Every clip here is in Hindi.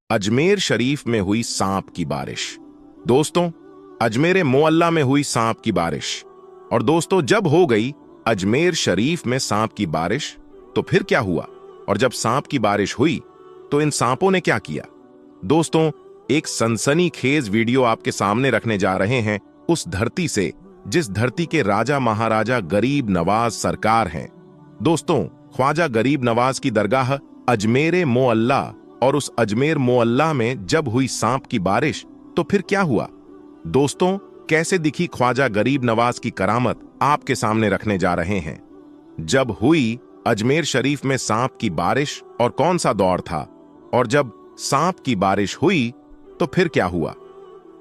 अजमेर शरीफ में हुई सांप की बारिश। दोस्तों, अजमेर मोअल्ला में हुई सांप की बारिश। और दोस्तों, जब हो गई अजमेर शरीफ में सांप की बारिश, तो फिर क्या हुआ? और जब सांप की बारिश हुई तो इन सांपों ने क्या किया? दोस्तों, एक सनसनीखेज वीडियो आपके सामने रखने जा रहे हैं, उस धरती से जिस धरती के राजा महाराजा गरीब नवाज सरकार हैं। दोस्तों, ख्वाजा गरीब नवाज की दरगाह अजमेर मोअल्ला, और उस अजमेर मोअल्ला में जब हुई सांप की बारिश तो फिर क्या हुआ? दोस्तों, कैसे दिखी ख्वाजा गरीब नवाज की करामत आपके सामने रखने जा रहे हैं। जब हुई अजमेर शरीफ में सांप की बारिश और कौन सा दौर था, और जब सांप की बारिश हुई तो फिर क्या हुआ?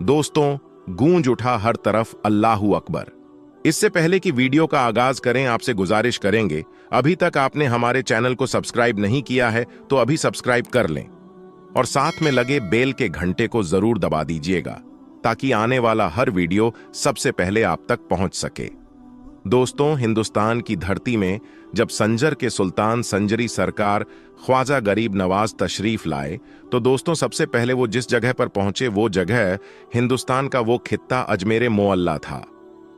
दोस्तों, गूंज उठा हर तरफ अल्लाहू अकबर। इससे पहले कि वीडियो का आगाज करें, आपसे गुजारिश करेंगे, अभी तक आपने हमारे चैनल को सब्सक्राइब नहीं किया है तो अभी सब्सक्राइब कर लें और साथ में लगे बेल के घंटे को जरूर दबा दीजिएगा ताकि आने वाला हर वीडियो सबसे पहले आप तक पहुंच सके। दोस्तों, हिंदुस्तान की धरती में जब संजर के सुल्तान संजरी सरकार ख्वाजा गरीब नवाज तशरीफ लाए तो दोस्तों, सबसे पहले वो जिस जगह पर पहुंचे वो जगह हिंदुस्तान का वो खित्ता अजमेर मोअल्ला था।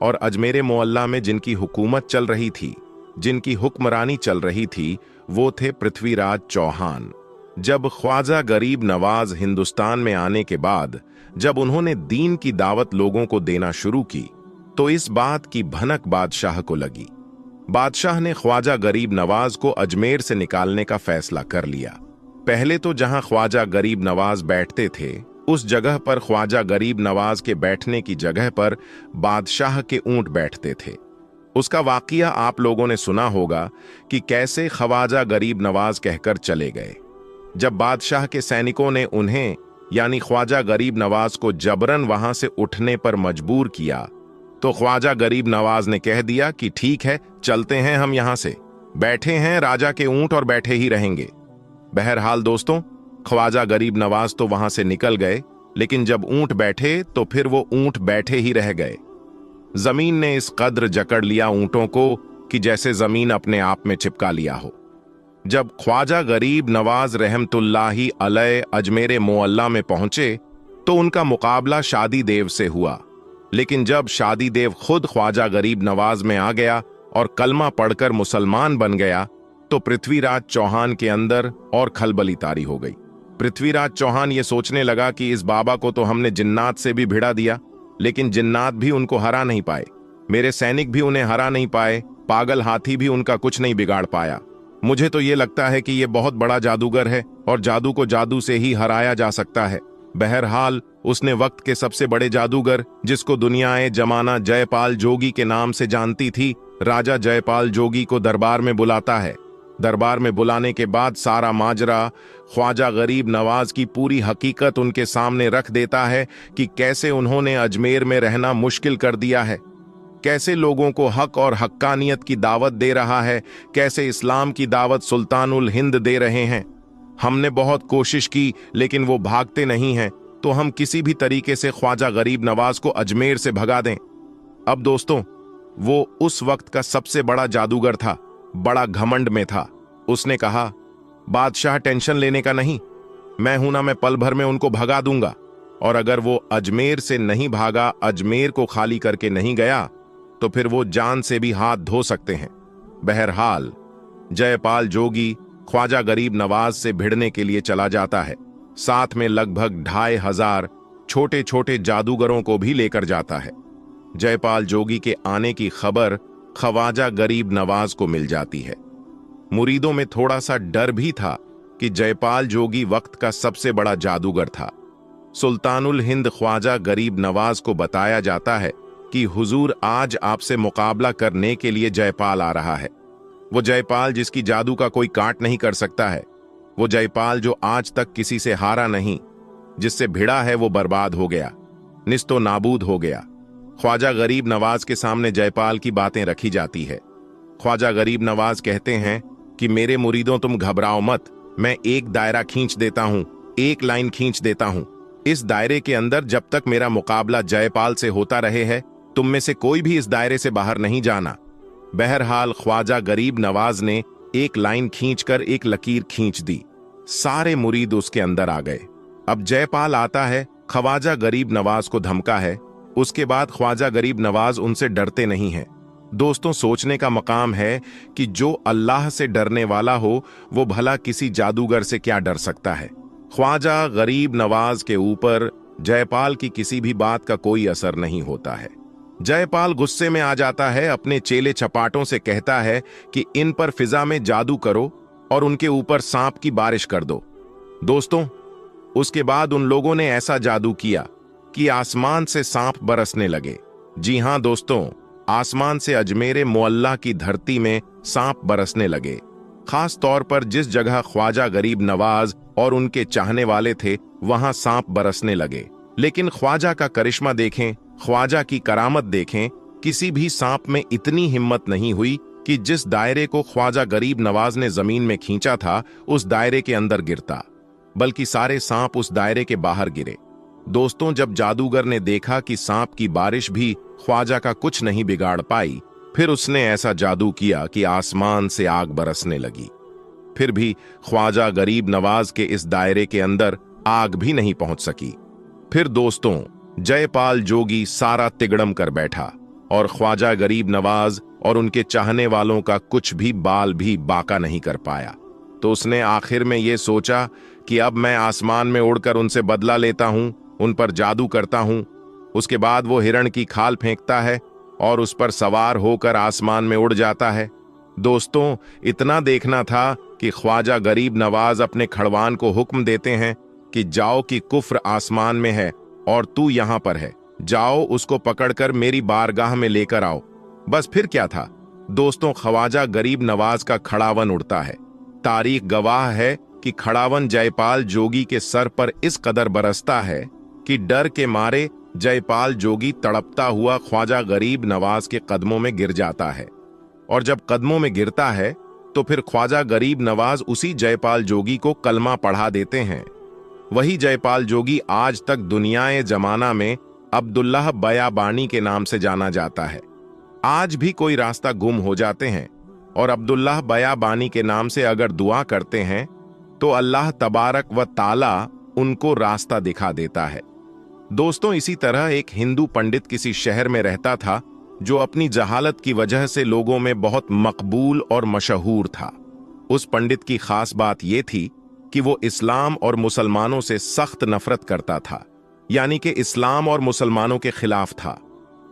और अजमेर मोअल्ला में जिनकी हुकूमत चल रही थी, जिनकी हुक्मरानी चल रही थी, वो थे पृथ्वीराज चौहान। जब ख्वाजा गरीब नवाज हिंदुस्तान में आने के बाद जब उन्होंने दीन की दावत लोगों को देना शुरू की तो इस बात की भनक बादशाह को लगी। बादशाह ने ख्वाजा गरीब नवाज को अजमेर से निकालने का फैसला कर लिया। पहले तो जहां ख्वाजा गरीब नवाज बैठते थे उस जगह पर ख्वाजा गरीब नवाज के बैठने की जगह पर बादशाह के ऊंट बैठते थे। उसका वाकया आप लोगों ने सुना होगा कि कैसे ख्वाजा गरीब नवाज कहकर चले गए। जब बादशाह के सैनिकों ने उन्हें यानी ख्वाजा गरीब नवाज को जबरन वहां से उठने पर मजबूर किया तो ख्वाजा गरीब नवाज ने कह दिया कि ठीक है, चलते हैं, हम यहां से बैठे हैं राजा के ऊंट और बैठे ही रहेंगे। बहरहाल दोस्तों, ख्वाजा गरीब नवाज तो वहां से निकल गए, लेकिन जब ऊंट बैठे तो फिर वो ऊंट बैठे ही रह गए। जमीन ने इस कद्र जकड़ लिया ऊंटों को कि जैसे जमीन अपने आप में चिपका लिया हो। जब ख्वाजा गरीब नवाज रहमतुल्लाही अलैह अजमेर मोअल्ला में पहुंचे तो उनका मुकाबला शादी देव से हुआ, लेकिन जब शादी देव खुद ख्वाजा गरीब नवाज में आ गया और कलमा पढ़कर मुसलमान बन गया तो पृथ्वीराज चौहान के अंदर और खलबली तारी हो गई। पृथ्वीराज चौहान ये सोचने लगा कि इस बाबा को तो हमने जिन्नात से भी भिड़ा दिया, लेकिन जिन्नात भी उनको हरा नहीं पाए, मेरे सैनिक भी उन्हें हरा नहीं पाए, पागल हाथी भी उनका कुछ नहीं बिगाड़ पाया। मुझे तो ये लगता है कि ये बहुत बड़ा जादूगर है और जादू को जादू से ही हराया जा सकता है। बहरहाल उसने वक्त के सबसे बड़े जादूगर, जिसको दुनियाए जमाना जयपाल जोगी के नाम से जानती थी, राजा जयपाल जोगी को दरबार में बुलाता है। दरबार में बुलाने के बाद सारा माजरा, ख्वाजा गरीब नवाज की पूरी हकीकत उनके सामने रख देता है कि कैसे उन्होंने अजमेर में रहना मुश्किल कर दिया है, कैसे लोगों को हक और हक्कानियत की दावत दे रहा है, कैसे इस्लाम की दावत सुल्तानुल हिंद दे रहे हैं। हमने बहुत कोशिश की लेकिन वो भागते नहीं हैं, तो हम किसी भी तरीके से ख्वाजा गरीब नवाज को अजमेर से भगा दें। अब दोस्तों, वो उस वक्त का सबसे बड़ा जादूगर था, बड़ा घमंड में था। उसने कहा, बादशाह टेंशन लेने का नहीं, मैं हूं ना, मैं पल भर में उनको भगा दूंगा। और अगर वो अजमेर से नहीं भागा, अजमेर को खाली करके नहीं गया, तो फिर वो जान से भी हाथ धो सकते हैं। बहरहाल जयपाल जोगी ख्वाजा गरीब नवाज से भिड़ने के लिए चला जाता है, साथ में लगभग 2500 छोटे छोटे जादूगरों को भी लेकर जाता है। जयपाल जोगी के आने की खबर ख्वाजा गरीब नवाज को मिल जाती है। मुरीदों में थोड़ा सा डर भी था कि जयपाल जोगी वक्त का सबसे बड़ा जादूगर था। सुल्तानुल हिंद ख्वाजा गरीब नवाज को बताया जाता है कि हुजूर, आज आपसे मुकाबला करने के लिए जयपाल आ रहा है। वो जयपाल जिसकी जादू का कोई काट नहीं कर सकता है, वो जयपाल जो आज तक किसी से हारा नहीं, जिससे भिड़ा है वो बर्बाद हो गया, निस्तो नाबूद हो गया। ख्वाजा गरीब नवाज के सामने जयपाल की बातें रखी जाती है। ख्वाजा गरीब नवाज कहते हैं कि मेरे मुरीदों, तुम घबराओ मत, मैं एक दायरा खींच देता हूं, एक लाइन खींच देता हूं। इस दायरे के अंदर जब तक मेरा मुकाबला जयपाल से होता रहे है तुम में से कोई भी इस दायरे से बाहर नहीं जाना। बहरहाल ख्वाजा गरीब नवाज ने एक लाइन खींचकर एक लकीर खींच दी। सारे मुरीद उसके अंदर आ गए। अब जयपाल आता है, ख्वाजा गरीब नवाज को धमका है। उसके बाद ख्वाजा गरीब नवाज उनसे डरते नहीं हैं। दोस्तों, सोचने का मकाम है कि जो अल्लाह से डरने वाला हो वो भला किसी जादूगर से क्या डर सकता है। ख्वाजा गरीब नवाज के ऊपर जयपाल की किसी भी बात का कोई असर नहीं होता है। जयपाल गुस्से में आ जाता है, अपने चेले चपाटों से कहता है कि इन पर फिजा में जादू करो और उनके ऊपर सांप की बारिश कर दो। दोस्तों, उसके बाद उन लोगों ने ऐसा जादू किया कि आसमान से सांप बरसने लगे। जी हां दोस्तों, आसमान से अजमेर मोअल्ला की धरती में सांप बरसने लगे। खास तौर पर जिस जगह ख्वाजा गरीब नवाज और उनके चाहने वाले थे वहां सांप बरसने लगे। लेकिन ख्वाजा का करिश्मा देखें, ख्वाजा की करामत देखें। किसी भी सांप में इतनी हिम्मत नहीं हुई कि जिस दायरे को ख्वाजा गरीब नवाज ने जमीन में खींचा था उस दायरे के अंदर गिरता, बल्कि सारे सांप उस दायरे के बाहर गिरे। दोस्तों, जब जादूगर ने देखा कि सांप की बारिश भी ख्वाजा का कुछ नहीं बिगाड़ पाई, फिर उसने ऐसा जादू किया कि आसमान से आग बरसने लगी। फिर भी ख्वाजा गरीब नवाज के इस दायरे के अंदर आग भी नहीं पहुंच सकी। फिर दोस्तों, जयपाल जोगी सारा तिगड़म कर बैठा और ख्वाजा गरीब नवाज और उनके चाहने वालों का कुछ भी बाल भी बाका नहीं कर पाया। तो उसने आखिर में यह सोचा कि अब मैं आसमान में उड़कर उनसे बदला लेता हूं, उन पर जादू करता हूं। उसके बाद वो हिरण की खाल फेंकता है और उस पर सवार होकर आसमान में उड़ जाता है। दोस्तों, इतना देखना था कि ख्वाजा गरीब नवाज अपने खड़वान को हुक्म देते हैं कि जाओ कि कुफ्र आसमान में है और तू यहां पर है, जाओ उसको पकड़कर मेरी बारगाह में लेकर आओ। बस फिर क्या था दोस्तों, ख्वाजा गरीब नवाज का खड़ावन उड़ता है। तारीख गवाह है कि खड़ावन जयपाल जोगी के सर पर इस कदर बरसता है कि डर के मारे जयपाल जोगी तड़पता हुआ ख्वाजा गरीब नवाज के कदमों में गिर जाता है। और जब कदमों में गिरता है तो फिर ख्वाजा गरीब नवाज उसी जयपाल जोगी को कलमा पढ़ा देते हैं। वही जयपाल जोगी आज तक दुनियाए जमाना में अब्दुल्लाह बयाबानी के नाम से जाना जाता है। आज भी कोई रास्ता गुम हो जाते हैं और अब्दुल्लाह बयाबानी के नाम से अगर दुआ करते हैं तो अल्लाह तबारक व ताला उनको रास्ता दिखा देता है। दोस्तों, इसी तरह एक हिंदू पंडित किसी शहर में रहता था जो अपनी जहालत की वजह से लोगों में बहुत मकबूल और मशहूर था। उस पंडित की खास बात यह थी कि वो इस्लाम और मुसलमानों से सख्त नफरत करता था, यानी कि इस्लाम और मुसलमानों के खिलाफ था।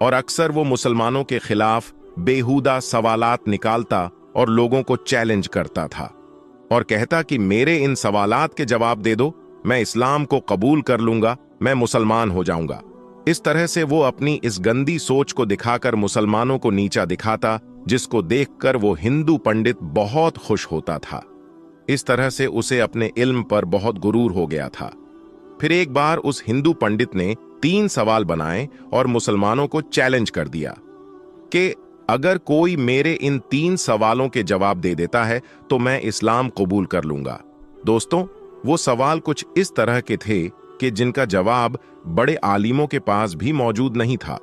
और अक्सर वो मुसलमानों के खिलाफ बेहुदा सवालात निकालता और लोगों को चैलेंज करता था और कहता कि मेरे इन सवालात के जवाब दे दो, मैं इस्लाम को कबूल कर लूंगा, मैं मुसलमान हो जाऊंगा। इस तरह से वो अपनी इस गंदी सोच को दिखाकर मुसलमानों को नीचा दिखाता, जिसको देखकर वो हिंदू पंडित बहुत खुश होता था। इस तरह से उसे अपने इल्म पर बहुत गुरूर हो गया था। फिर एक बार उस हिंदू पंडित ने 3 सवाल बनाए और मुसलमानों को चैलेंज कर दिया कि अगर कोई मेरे इन 3 सवालों के जवाब दे देता है तो मैं इस्लाम कबूल कर लूंगा। दोस्तों, वो सवाल कुछ इस तरह के थे कि जिनका जवाब बड़े आलिमों के पास भी मौजूद नहीं था।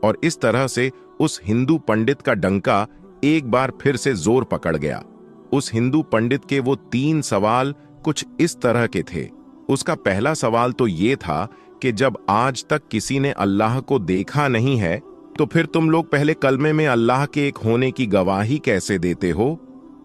और इस तरह से उस हिंदू पंडित का डंका एक बार फिर से जोर पकड़ गया। उस हिंदू पंडित के वो 3 सवाल कुछ इस तरह के थे। उसका पहला सवाल तो ये था कि जब आज तक किसी ने अल्लाह को देखा नहीं है तो फिर तुम लोग पहले कलमे में अल्लाह के एक होने की गवाही कैसे देते हो,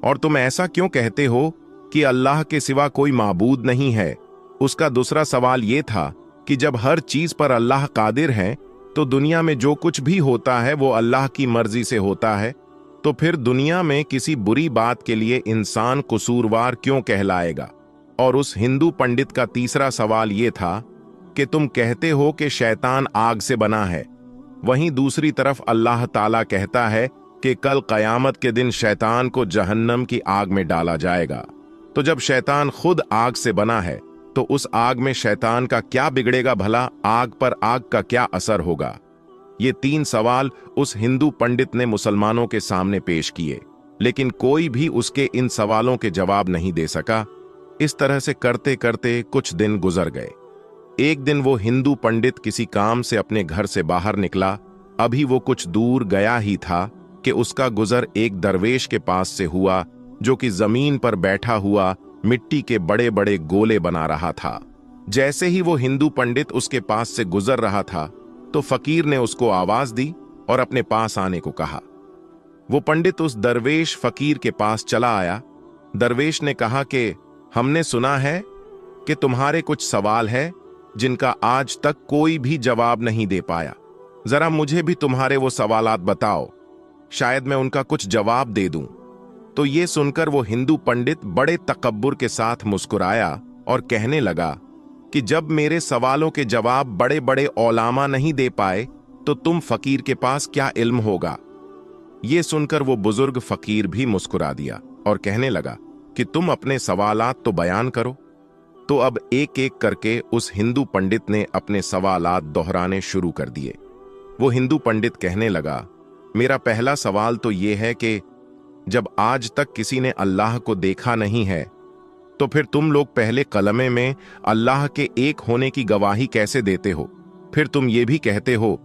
और तुम ऐसा क्यों कहते हो कि अल्लाह के सिवा कोई माबूद नहीं है। उसका दूसरा सवाल यह था कि जब हर चीज पर अल्लाह कादिर है तो दुनिया में जो कुछ भी होता है वो अल्लाह की मर्जी से होता है, तो फिर दुनिया में किसी बुरी बात के लिए इंसान कसूरवार क्यों कहलाएगा। और उस हिंदू पंडित का तीसरा सवाल यह था कि तुम कहते हो कि शैतान आग से बना है, वहीं दूसरी तरफ अल्लाह ताला कहता है कि कल कयामत के दिन शैतान को जहन्नम की आग में डाला जाएगा। तो जब शैतान खुद आग से बना है तो उस आग में शैतान का क्या बिगड़ेगा भला, आग पर आग का क्या असर होगा। ये 3 सवाल उस हिंदू पंडित ने मुसलमानों के सामने पेश किए, लेकिन कोई भी उसके इन सवालों के जवाब नहीं दे सका। इस तरह से करते करते कुछ दिन गुजर गए। एक दिन वो हिंदू पंडित किसी काम से अपने घर से बाहर निकला अभी वो कुछ दूर गया ही था कि उसका गुजर एक दरवेश के पास से हुआ, जो कि जमीन पर बैठा हुआ मिट्टी के बड़े बड़े गोले बना रहा था। जैसे ही वो हिंदू पंडित उसके पास से गुजर रहा था तो फकीर ने उसको आवाज दी और अपने पास आने को कहा। वो पंडित उस दरवेश फकीर के पास चला आया। दरवेश ने कहा कि हमने सुना है कि तुम्हारे कुछ सवाल है जिनका आज तक कोई भी जवाब नहीं दे पाया। जरा मुझे भी तुम्हारे वो सवालात बताओ, शायद मैं उनका कुछ जवाब दे दूं। तो ये सुनकर वो हिंदू पंडित बड़े तकब्बुर के साथ मुस्कुराया और कहने लगा कि जब मेरे सवालों के जवाब बड़े बड़े औलामा नहीं दे पाए तो तुम फकीर के पास क्या इल्म होगा। ये सुनकर वो बुजुर्ग फकीर भी मुस्कुरा दिया और कहने लगा कि तुम अपने सवालात तो बयान करो। तो अब एक एक करके उस हिंदू पंडित ने अपने सवालात दोहराने शुरू कर दिए। वो हिंदू पंडित कहने लगा, मेरा पहला सवाल तो ये है कि जब आज तक किसी ने अल्लाह को देखा नहीं है तो फिर तुम लोग पहले कलमे में अल्लाह के एक होने की गवाही कैसे देते हो? फिर तुम ये भी कहते हो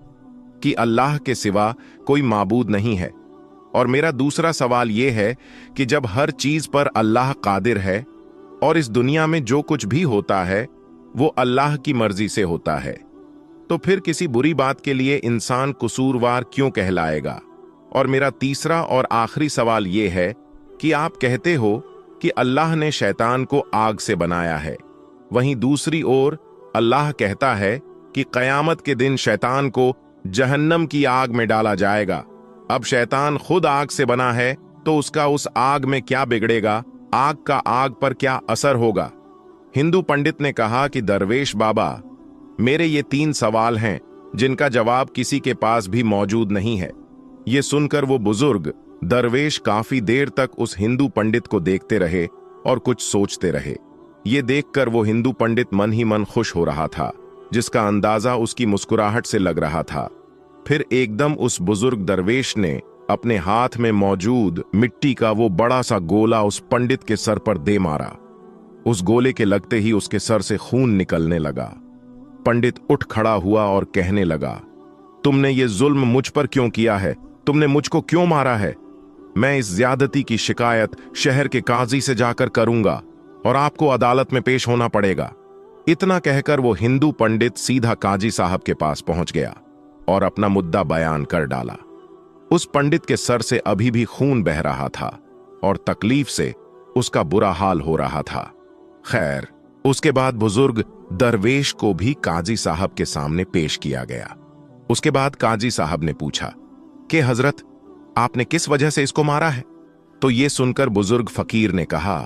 कि अल्लाह के सिवा कोई माबूद नहीं है। और मेरा दूसरा सवाल ये है कि जब हर चीज पर अल्लाह कादिर है और इस दुनिया में जो कुछ भी होता है वो अल्लाह की मर्जी से होता है, तो फिर किसी बुरी बात के लिए इंसान कसूरवार क्यों कहलाएगा? और मेरा तीसरा और आखिरी सवाल ये है कि आप कहते हो कि अल्लाह ने शैतान को आग से बनाया है, वहीं दूसरी ओर अल्लाह कहता है कि कयामत के दिन शैतान को जहन्नम की आग में डाला जाएगा। अब शैतान खुद आग से बना है तो उसका उस आग में क्या बिगड़ेगा? आग का आग पर क्या असर होगा? हिंदू पंडित ने कहा कि दरवेश बाबा, मेरे ये 3 सवाल हैं जिनका जवाब किसी के पास भी मौजूद नहीं है। ये सुनकर वो बुजुर्ग दरवेश काफी देर तक उस हिंदू पंडित को देखते रहे और कुछ सोचते रहे। ये देखकर वो हिंदू पंडित मन ही मन खुश हो रहा था, जिसका अंदाजा उसकी मुस्कुराहट से लग रहा था। फिर एकदम उस बुजुर्ग दरवेश ने अपने हाथ में मौजूद मिट्टी का वो बड़ा सा गोला उस पंडित के सर पर दे मारा। उस गोले के लगते ही उसके सर से खून निकलने लगा। पंडित उठ खड़ा हुआ और कहने लगा, तुमने ये जुल्म मुझ पर क्यों किया है? तुमने मुझको क्यों मारा है? मैं इस ज्यादती की शिकायत शहर के काजी से जाकर करूंगा और आपको अदालत में पेश होना पड़ेगा। इतना कहकर वो हिंदू पंडित सीधा काजी साहब के पास पहुंच गया और अपना मुद्दा बयान कर डाला। उस पंडित के सर से अभी भी खून बह रहा था और तकलीफ से उसका बुरा हाल हो रहा था। खैर, उसके बाद बुजुर्ग दरवेश को भी काजी साहब के सामने पेश किया गया। उसके बाद काजी साहब ने पूछा कि हजरत, आपने किस वजह से इसको मारा है? तो ये सुनकर बुजुर्ग फकीर ने कहा,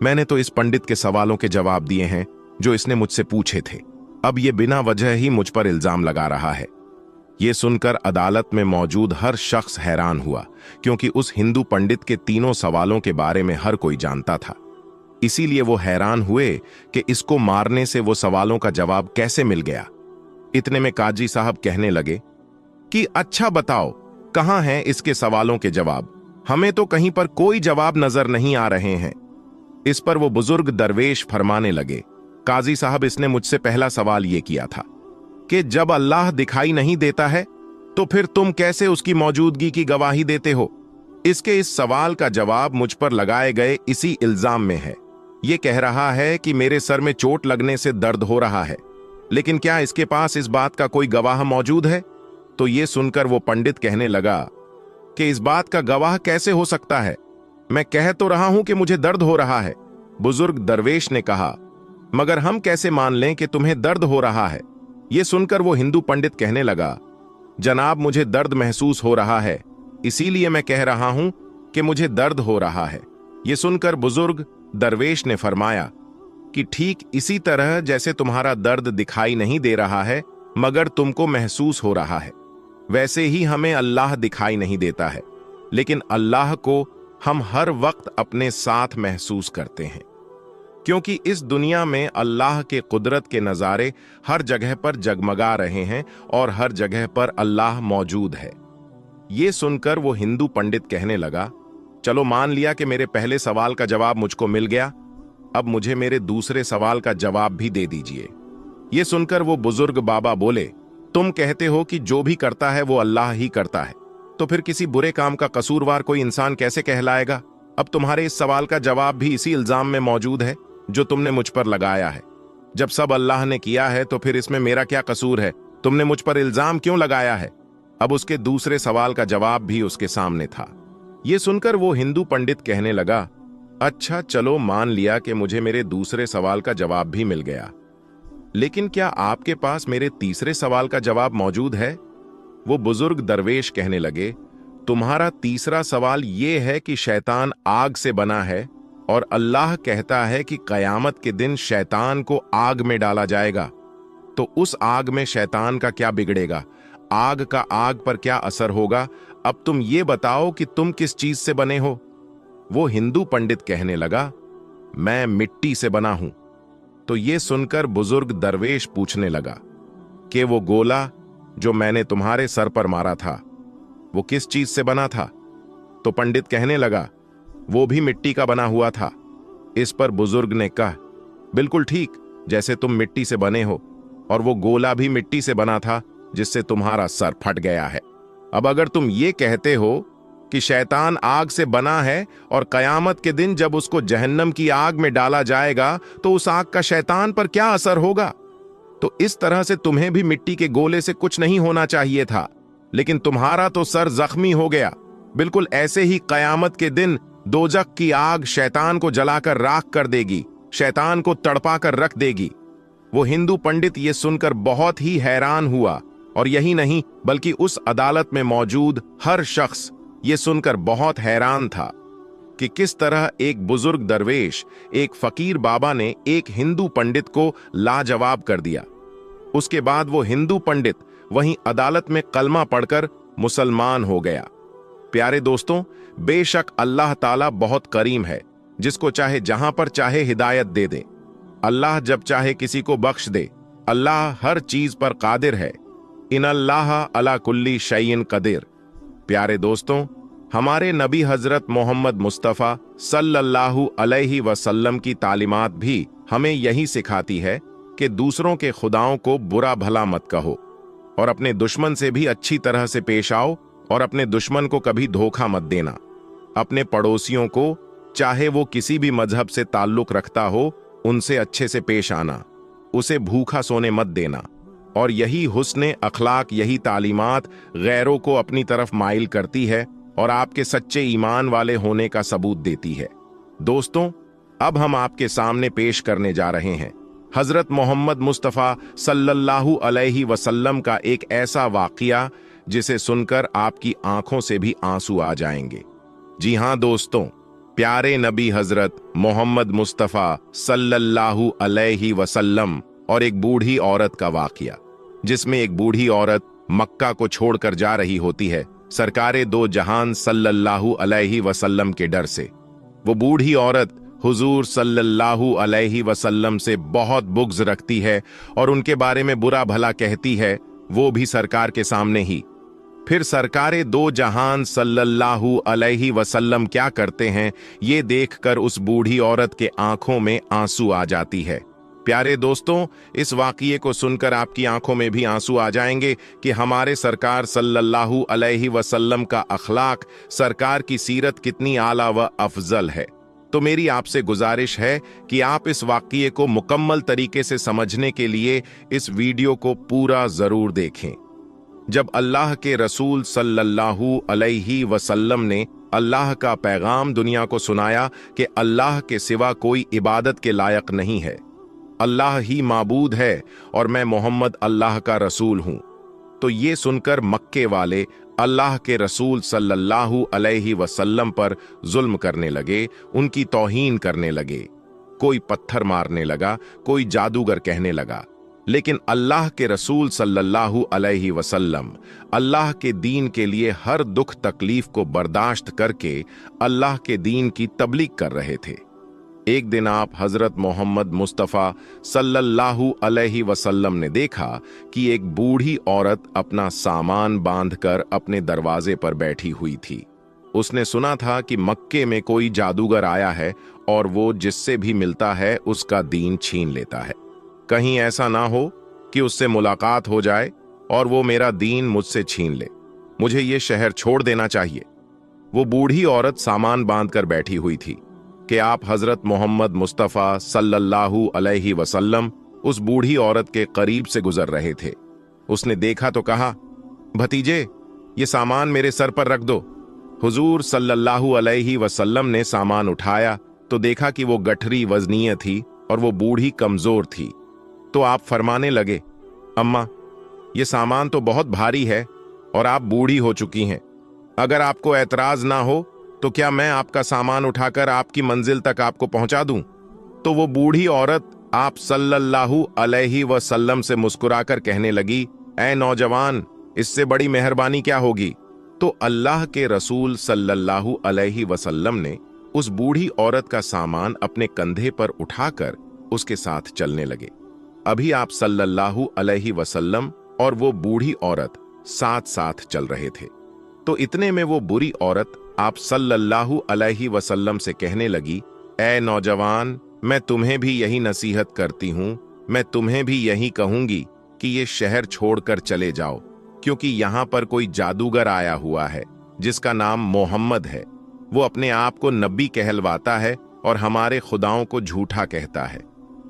मैंने तो इस पंडित के सवालों के जवाब दिए हैं जो इसने मुझसे पूछे थे। अब ये बिना वजह ही मुझ पर इल्जाम लगा रहा है। ये सुनकर अदालत में मौजूद हर शख्स हैरान हुआ, क्योंकि उस हिंदू पंडित के तीनों सवालों के बारे में हर कोई जानता था। इसीलिए वो हैरान हुए कि इसको मारने से वो सवालों का जवाब कैसे मिल गया। इतने में काजी साहब कहने लगे कि अच्छा बताओ, कहां हैं इसके सवालों के जवाब? हमें तो कहीं पर कोई जवाब नजर नहीं आ रहे हैं। इस पर वो बुजुर्ग दरवेश फरमाने लगे, काजी साहब, इसने मुझसे पहला सवाल यह किया था कि जब अल्लाह दिखाई नहीं देता है तो फिर तुम कैसे उसकी मौजूदगी की गवाही देते हो? इसके इस सवाल का जवाब मुझ पर लगाए गए इसी इल्जाम में है। यह कह रहा है कि मेरे सर में चोट लगने से दर्द हो रहा है, लेकिन क्या इसके पास इस बात का कोई गवाह मौजूद है? तो यह सुनकर वो पंडित कहने लगा कि इस बात का गवाह कैसे हो सकता है? मैं कह तो रहा हूं कि मुझे दर्द हो रहा है। बुजुर्ग दरवेश ने कहा, मगर हम कैसे मान लें कि तुम्हें दर्द हो रहा है? यह सुनकर वो हिंदू पंडित कहने लगा, जनाब, मुझे दर्द महसूस हो रहा है, इसीलिए मैं कह रहा हूं कि मुझे दर्द हो रहा है। यह सुनकर बुजुर्ग दरवेश ने फरमाया कि ठीक इसी तरह जैसे तुम्हारा दर्द दिखाई नहीं दे रहा है मगर तुमको महसूस हो रहा है, वैसे ही हमें अल्लाह दिखाई नहीं देता है, लेकिन अल्लाह को हम हर वक्त अपने साथ महसूस करते हैं, क्योंकि इस दुनिया में अल्लाह के कुदरत के नज़ारे हर जगह पर जगमगा रहे हैं और हर जगह पर अल्लाह मौजूद है। ये सुनकर वो हिंदू पंडित कहने लगा, चलो मान लिया कि मेरे पहले सवाल का जवाब मुझको मिल गया, अब मुझे मेरे दूसरे सवाल का जवाब भी दे दीजिए। ये सुनकर वो बुजुर्ग बाबा बोले तुम कहते हो कि जो भी करता है वो अल्लाह ही करता है, तो फिर किसी बुरे काम का कसूरवार कोई इंसान कैसे कहलाएगा? अब तुम्हारे इस सवाल का जवाब भी इसी इल्जाम में मौजूद है जो तुमने मुझ पर लगाया है। जब सब अल्लाह ने किया है तो फिर इसमें मेरा क्या कसूर है? तुमने मुझ पर इल्जाम क्यों लगाया है? अब उसके दूसरे सवाल का जवाब भी उसके सामने था। यह सुनकर वो हिंदू पंडित कहने लगा, अच्छा चलो मान लिया कि मुझे मेरे दूसरे सवाल का जवाब भी मिल गया, लेकिन क्या आपके पास मेरे तीसरे सवाल का जवाब मौजूद है? वो बुजुर्ग दरवेश कहने लगे, तुम्हारा तीसरा सवाल यह है कि शैतान आग से बना है और अल्लाह कहता है कि कयामत के दिन शैतान को आग में डाला जाएगा, तो उस आग में शैतान का क्या बिगड़ेगा? आग का आग पर क्या असर होगा? अब तुम ये बताओ कि तुम किस चीज से बने हो? वो हिंदू पंडित कहने लगा, मैं मिट्टी से बना हूं। तो ये सुनकर बुजुर्ग दरवेश पूछने लगा कि वो गोला जो मैंने तुम्हारे सर पर मारा था वो किस चीज से बना था? तो पंडित कहने लगा, वो भी मिट्टी का बना हुआ था। इस पर बुजुर्ग ने कहा, बिल्कुल ठीक, जैसे तुम मिट्टी से बने हो, और वो गोला भी मिट्टी से बना था जिससे तुम्हारा सर फट गया है। अब अगर तुम ये कहते हो कि शैतान आग से बना है और कयामत के दिन जब उसको जहन्नम की आग में डाला जाएगा तो उस आग का शैतान पर क्या असर होगा? तो इस तरह से तुम्हें भी मिट्टी के गोले से कुछ नहीं होना चाहिए था, लेकिन तुम्हारा तो सर जख्मी हो गया। बिल्कुल ऐसे ही कयामत के दिन दोजख की आग शैतान को जलाकर राख कर देगी, शैतान को तड़पा कर रख देगी। वो हिंदू पंडित ये सुनकर बहुत ही हैरान हुआ, और यही नहीं बल्कि उस अदालत में मौजूद हर शख्स ये सुनकर बहुत हैरान था कि किस तरह एक बुजुर्ग दरवेश, एक फकीर बाबा ने एक हिंदू पंडित को लाजवाब कर दिया। उसके बाद वो हिंदू पंडित वहीं अदालत में कलमा पढ़कर मुसलमान हो गया। प्यारे दोस्तों, बेशक अल्लाह ताला बहुत करीम है, जिसको चाहे जहां पर चाहे हिदायत दे दे। अल्लाह जब चाहे किसी को बख्श दे। अल्लाह हर चीज पर कादिर है। इन अल्लाह अला कुल्ली शैइन कदीर। प्यारे दोस्तों, हमारे नबी हजरत मोहम्मद मुस्तफ़ा सल्लल्लाहु अलैहि वसल्लम की तालीमात भी हमें यही सिखाती है कि दूसरों के खुदाओं को बुरा भला मत कहो, और अपने दुश्मन से भी अच्छी तरह से पेश आओ, और अपने दुश्मन को कभी धोखा मत देना। अपने पड़ोसियों को, चाहे वो किसी भी मजहब से ताल्लुक रखता हो, उनसे अच्छे से पेश आना, उसे भूखा सोने मत देना। और यही हुस्ने अखलाक, यही तालीमात गैरों को अपनी तरफ माइल करती है और आपके सच्चे ईमान वाले होने का सबूत देती है। दोस्तों, अब हम आपके सामने पेश करने जा रहे हैं हजरत मोहम्मद मुस्तफ़ा सल्लल्लाहु अलैहि वसल्लम का एक ऐसा वाक़िया जिसे सुनकर आपकी आंखों से भी आंसू आ जाएंगे। जी हां दोस्तों, प्यारे नबी हजरत मोहम्मद मुस्तफ़ा सल्लल्लाहु अलैहि वसल्लम और एक बूढ़ी औरत का वाक़िया, जिसमें एक बूढ़ी औरत मक्का को छोड़कर जा रही होती है सरकारे दो जहान सल्लल्लाहु अलैहि वसल्लम के डर से। वो बूढ़ी औरत हुजूर सल्लल्लाहु अलैहि वसल्लम से बहुत बुग़्ज़ रखती है और उनके बारे में बुरा भला कहती है, वो भी सरकार के सामने ही। फिर सरकारे दो जहान सल्लल्लाहु अलैहि वसल्लम क्या करते हैं, ये देखकर उस बूढ़ी औरत के आंखों में आंसू आ जाती है। प्यारे दोस्तों, इस वाक़िए को सुनकर आपकी आंखों में भी आंसू आ जाएंगे कि हमारे सरकार सल्लल्लाहु अलैहि वसल्लम का अखलाक, सरकार की सीरत कितनी आला व अफजल है। तो मेरी आपसे गुजारिश है कि आप इस वाक़िए को मुकम्मल तरीके से समझने के लिए इस वीडियो को पूरा ज़रूर देखें। जब अल्लाह के रसूल सल्लल्लाहु अलैहि वसल्लम ने अल्लाह का पैगाम दुनिया को सुनाया कि अल्लाह के सिवा कोई इबादत के लायक नहीं है, अल्लाह ही माबूद है और मैं मोहम्मद अल्लाह का रसूल हूं, तो ये सुनकर मक्के वाले अल्लाह के रसूल सल्लल्लाहु अलैहि वसल्लम पर जुल्म करने लगे, उनकी तौहीन करने लगे। कोई पत्थर मारने लगा, कोई जादूगर कहने लगा। लेकिन अल्लाह के रसूल सल्लल्लाहु अलैहि वसल्लम अल्लाह के दीन के लिए हर दुख तकलीफ को बर्दाश्त करके अल्लाह के दीन की तबलीग कर रहे थे। एक दिन आप हजरत मोहम्मद मुस्तफ़ा सल्लल्लाहु अलैहि वसल्लम ने देखा कि एक बूढ़ी औरत अपना सामान बांधकर अपने दरवाजे पर बैठी हुई थी। उसने सुना था कि मक्के में कोई जादूगर आया है और वो जिससे भी मिलता है उसका दीन छीन लेता है। कहीं ऐसा ना हो कि उससे मुलाकात हो जाए और वो मेरा दीन मुझसे छीन ले। मुझे ये शहर छोड़ देना चाहिए। वो बूढ़ी औरत सामान बांधकर बैठी हुई थी कि आप हजरत मोहम्मद मुस्तफ़ा सल्लल्लाहु अलैहि वसल्लम उस बूढ़ी औरत के करीब से गुजर रहे थे। उसने देखा तो कहा, भतीजे, ये सामान मेरे सर पर रख दो। हुजूर सल्लल्लाहु अलैहि वसल्लम ने सामान उठाया तो देखा कि वो गठरी वजनीय थी और वो बूढ़ी कमजोर थी। तो आप फरमाने लगे, अम्मा, ये सामान तो बहुत भारी है और आप बूढ़ी हो चुकी हैं। अगर आपको एतराज ना हो तो क्या मैं आपका सामान उठाकर आपकी मंजिल तक आपको पहुंचा दूं? तो वो बूढ़ी औरत आप सल्लल्लाहु अलैहि वसल्लम से मुस्कुराकर कहने लगी, ऐ नौजवान, इससे बड़ी मेहरबानी क्या होगी? तो अल्लाह के रसूल सल्लल्लाहु अलैहि वसल्लम ने उस बूढ़ी औरत का सामान अपने कंधे पर उठाकर उसके साथ चलने लगे। अभी आप सल्लल्लाहु अलैहि वसल्लम और वो बूढ़ी औरत साथ साथ चल रहे थे। तो इतने में वो बुरी औरत आप सल्लल्लाहु अलैहि वसल्लम से कहने लगी, ऐ नौजवान, मैं तुम्हें भी यही नसीहत करती हूं, मैं तुम्हें भी यही कहूंगी कि ये शहर छोड़कर चले जाओ, क्योंकि यहां पर कोई जादूगर आया हुआ है जिसका नाम मोहम्मद है। वो अपने आप को नबी कहलवाता है और हमारे खुदाओं को झूठा कहता है।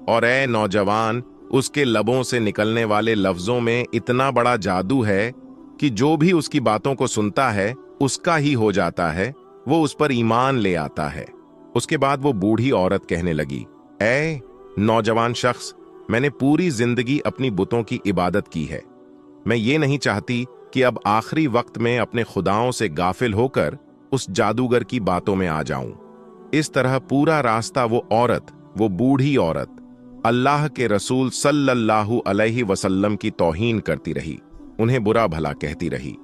और ऐ नौजवान, उसके लबों से निकलने वाले लफ्जों में इतना बड़ा जादू है कि जो भी उसकी बातों को सुनता है उसका ही हो जाता है, वो उस पर ईमान ले आता है। उसके बाद वो बूढ़ी औरत कहने लगी, ऐ नौजवान शख्स, मैंने पूरी जिंदगी अपनी बुतों की इबादत की है। मैं ये नहीं चाहती कि अब आखिरी वक्त में अपने खुदाओं से गाफिल होकर उस जादूगर की बातों में आ जाऊं। इस तरह पूरा रास्ता वो औरत, वो बूढ़ी औरत अल्लाह के रसूल सल्लल्लाहु अलैहि वसल्लम की तौहीन करती रही, उन्हें बुरा भला कहती रही।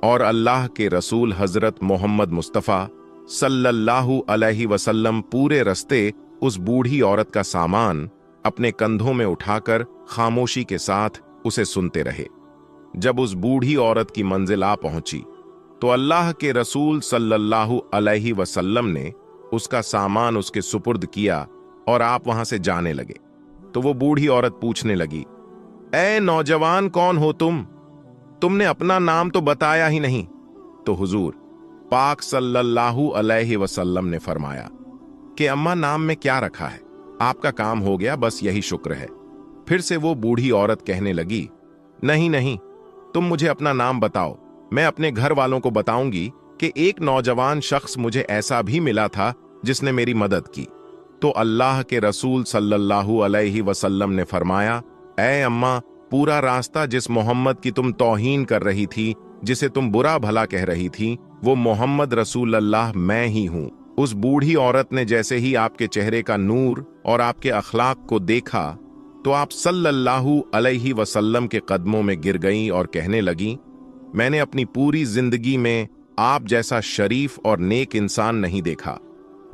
और अल्लाह के रसूल हजरत मोहम्मद मुस्तफ़ा सल्लल्लाहु अलैहि वसल्लम पूरे रस्ते उस बूढ़ी औरत का सामान अपने कंधों में उठाकर खामोशी के साथ उसे सुनते रहे। जब उस बूढ़ी औरत की मंजिल आ पहुंची तो अल्लाह के रसूल सल्लल्लाहु अलैहि वसल्लम ने उसका सामान उसके सुपुर्द किया और आप वहां से जाने लगे। तो वो बूढ़ी औरत पूछने लगी, ऐ नौजवान, कौन हो तुम? तुमने अपना नाम तो बताया ही नहीं। तो हुजूर पाक सल्लल्लाहु अलैहि वसल्लम ने फरमाया कि अम्मा, नाम में क्या रखा है, आपका काम हो गया, बस यही शुक्र है। फिर से वो बूढ़ी औरत कहने लगी, नहीं नहीं, तुम मुझे अपना नाम बताओ, मैं अपने घर वालों को बताऊंगी कि एक नौजवान शख्स मुझे ऐसा भी मिला था जिसने मेरी मदद की। तो अल्लाह के रसूल सल्लल्लाहु अलैहि वसल्लम ने फरमाया, ऐ अम्मा, पूरा रास्ता जिस मोहम्मद की तुम तौहीन कर रही थी, जिसे तुम बुरा भला कह रही थी, वो मोहम्मद रसूल अल्लाह मैं ही हूं। उस बूढ़ी औरत ने जैसे ही आपके चेहरे का नूर और आपके अखलाक को देखा तो आप सल्लल्लाहु अलैहि वसल्लम के कदमों में गिर गईं और कहने लगी, मैंने अपनी पूरी जिंदगी में आप जैसा शरीफ और नेक इंसान नहीं देखा।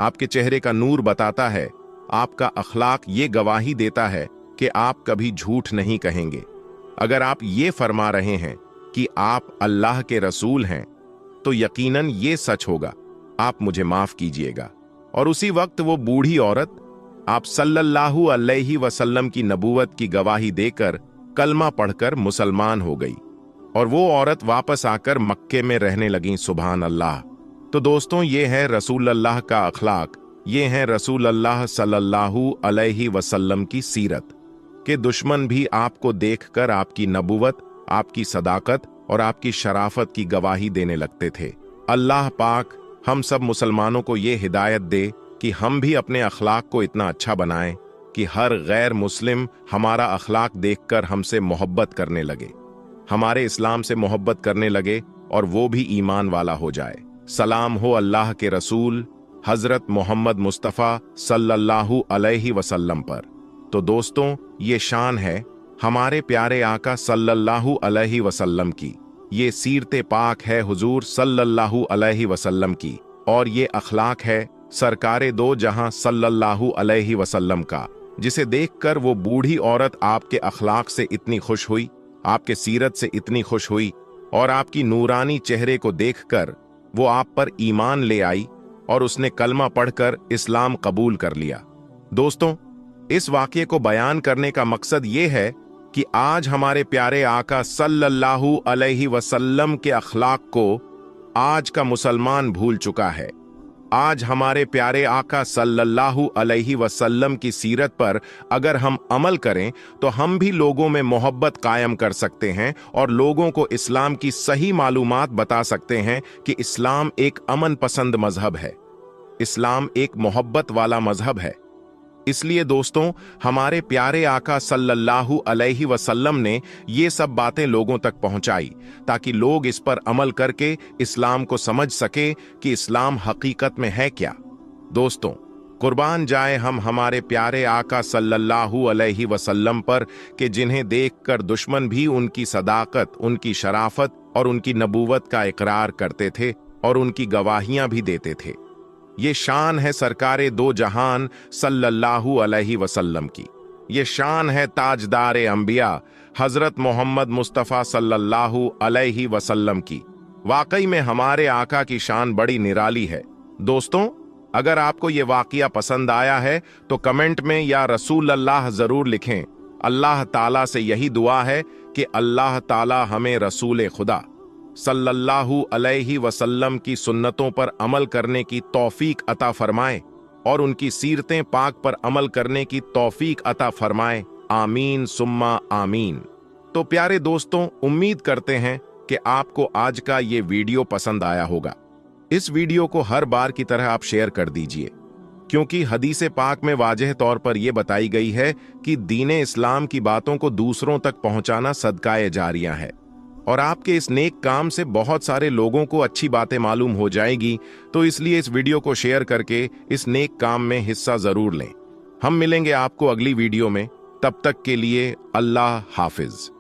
आपके चेहरे का नूर बताता है, आपका अखलाक ये गवाही देता है कि आप कभी झूठ नहीं कहेंगे। अगर आप ये फरमा रहे हैं कि आप अल्लाह के रसूल हैं तो यकीनन ये सच होगा, आप मुझे माफ कीजिएगा। और उसी वक्त वो बूढ़ी औरत आप सल्लल्लाहु अलैहि वसल्लम की नबूवत की गवाही देकर कलमा पढ़कर मुसलमान हो गई और वो औरत वापस आकर मक्के में रहने लगी। सुभान अल्लाह। तो दोस्तों, ये है रसूल अल्लाह का अखलाक, ये है रसूल अल्लाह सल्लल्लाहु अलैहि वसल्लम की सीरत के दुश्मन भी आपको देखकर आपकी नबूवत, आपकी सदाकत और आपकी शराफत की गवाही देने लगते थे। अल्लाह पाक हम सब मुसलमानों को ये हिदायत दे कि हम भी अपने अखलाक को इतना अच्छा बनाएं कि हर गैर मुस्लिम हमारा अखलाक देखकर हमसे मोहब्बत करने लगे, हमारे इस्लाम से मोहब्बत करने लगे और वो भी ईमान वाला हो जाए। सलाम हो अल्लाह के रसूल हजरत मोहम्मद मुस्तफ़ा सल्लल्लाहु अलैहि वसल्लम पर। तो दोस्तों, ये शान है हमारे प्यारे आका सल्लल्लाहु अलैहि वसल्लम की, ये सीरते पाक है हुजूर सल्लल्लाहु अलैहि वसल्लम की, और ये अखलाक है सरकारे दो जहां सल्लल्लाहु अलैहि वसल्लम का, जिसे देखकर वो बूढ़ी औरत आपके अखलाक से इतनी खुश हुई, आपके सीरत से इतनी खुश हुई और आपकी नूरानी चेहरे को देखकर वो आप पर ईमान ले आई और उसने कलमा पढ़कर इस्लाम कबूल कर लिया। दोस्तों, इस वाक़ये को बयान करने का मकसद ये है कि आज हमारे प्यारे आका सल्लल्लाहु अलैहि वसल्लम के अखलाक को आज का मुसलमान भूल चुका है। आज हमारे प्यारे आका सल्लल्लाहु अलैहि वसल्लम की सीरत पर अगर हम अमल करें तो हम भी लोगों में मोहब्बत कायम कर सकते हैं और लोगों को इस्लाम की सही मालूमात बता सकते हैं कि इस्लाम एक अमन पसंद मजहब है, इस्लाम एक मोहब्बत वाला मजहब है। इसलिए दोस्तों, हमारे प्यारे आका सल्लल्लाहु अलैहि वसल्लम ने ये सब बातें लोगों तक पहुंचाई ताकि लोग इस पर अमल करके इस्लाम को समझ सके कि इस्लाम हकीकत में है क्या। दोस्तों, कुर्बान जाए हम हमारे प्यारे आका सल्लल्लाहु अलैहि वसल्लम पर कि जिन्हें देखकर दुश्मन भी उनकी सदाकत, उनकी शराफत और उनकी नबूवत का इकरार करते थे और उनकी गवाहियां भी देते थे। ये शान है सरकारे दो जहान सल्लल्लाहु अलैहि वसल्लम की। ये शान है ताजदारे अंबिया हजरत मोहम्मद मुस्तफ़ा सल्लल्लाहु अलैहि वसल्लम की। वाकई में हमारे आका की शान बड़ी निराली है। दोस्तों, अगर आपको ये वाकया पसंद आया है तो कमेंट में या रसूल अल्लाह जरूर लिखें। अल्लाह ताला से यही दुआ है कि अल्लाह ताला हमें रसूल खुदा सल्लल्लाहु अलैहि वसल्लम की सुन्नतों पर अमल करने की तौफीक अता फरमाए और उनकी सीरतें पाक पर अमल करने की तौफीक अता फरमाए। आमीन सुम्मा आमीन। तो प्यारे दोस्तों, उम्मीद करते हैं कि आपको आज का ये वीडियो पसंद आया होगा। इस वीडियो को हर बार की तरह आप शेयर कर दीजिए, क्योंकि हदीस पाक में वाज़ेह तौर पर यह बताई गई है कि दीन इस्लाम की बातों को दूसरों तक पहुंचाना सदकाए जारिया है और आपके इस नेक काम से बहुत सारे लोगों को अच्छी बातें मालूम हो जाएगी। तो इसलिए इस वीडियो को शेयर करके इस नेक काम में हिस्सा जरूर लें। हम मिलेंगे आपको अगली वीडियो में, तब तक के लिए अल्लाह हाफिज।